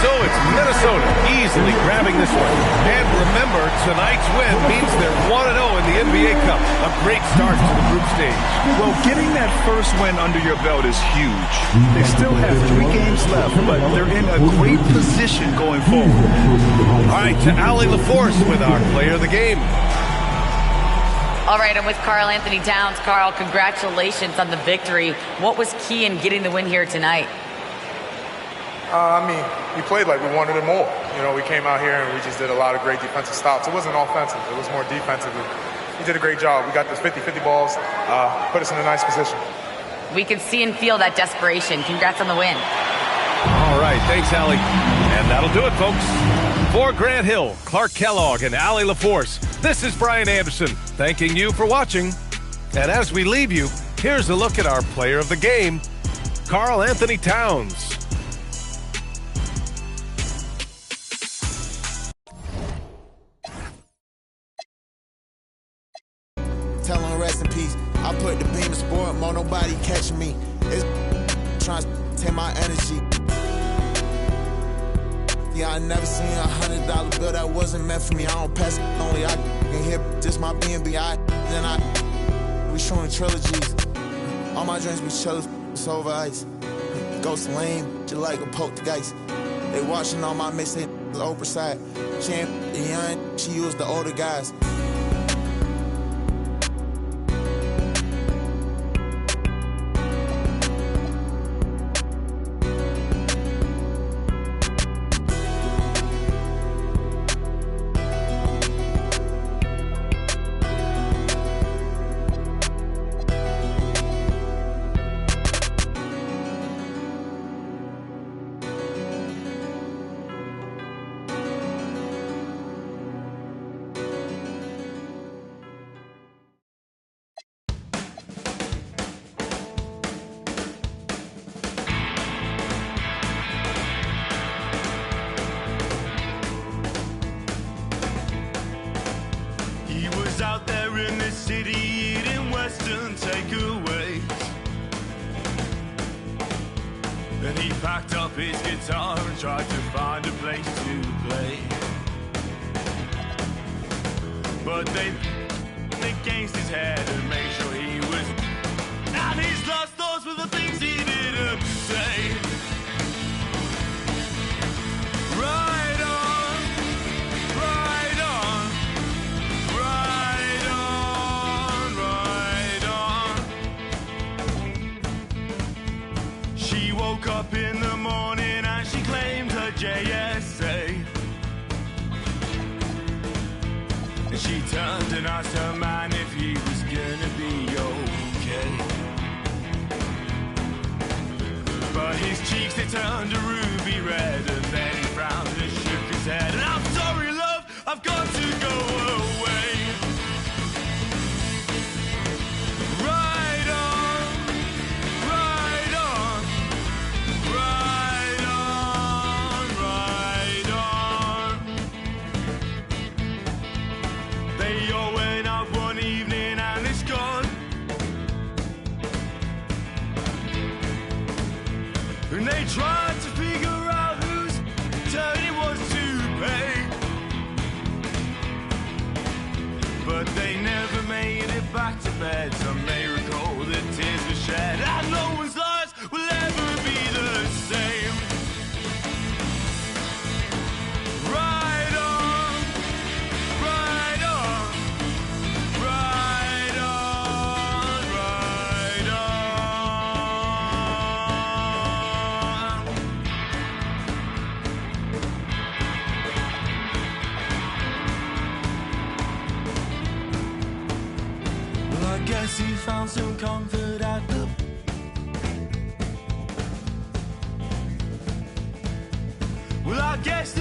So it's Minnesota easily grabbing this one. And remember, tonight's win means they're 1-0 in the NBA Cup. A great start to the group stage. Well, getting that first win under your belt is huge. They still have 3 games left, but they're in a great position going forward. All right, to Allie LaForce with our player of the game. All right, I'm with Karl Anthony Towns. Karl, congratulations on the victory. What was key in getting the win here tonight? I mean, we played like we wanted it more. You know, we came out here and we just did a lot of great defensive stops. It wasn't offensive. It was more defensive. We did a great job. We got those 50-50 balls, put us in a nice position. We can see and feel that desperation. Congrats on the win. All right, thanks, Allie. And that'll do it, folks. For Grant Hill, Clark Kellogg, and Allie LaForce, this is Brian Anderson, thanking you for watching. And as we leave you, here's a look at our player of the game, Karl Anthony Towns. Tell him rest in peace. I put the beam in sport, more nobody catching me. It's trying to take my energy. Yeah, I never seen $100 bill that wasn't meant for me. I don't pass it only. I can hear just my BNB. We showing trilogies. All my drinks be chillin', it's over ice. Ghost lame, just like a poltergeist. They watching all my mixtape, Oprah side. She ain't the young, she used the older guys. Out there in the city eating Western takeaways, and he packed up his guitar and tried to find a place to play. But they against his head and made sure he was. And his last thoughts were the things he didn't say. Right on, right on, right on, right on. She woke up in the morning and she claimed her JSA. And she turned and asked her man if he was gonna be okay. But his cheeks, they turned a ruby red, and then he frowned and shook his head. And I'm sorry, love, I've got to go away. Right on, right on, right on, right on. They all went out one evening and it's gone. And they tried to figure out whose turn it was to pay, but they never made it back to bed. Some may recall that tears were shed, and no one's lives will ever be the same. Right on, right on, right on, right on. Well, I guess he found some comfort at the. Well, I guess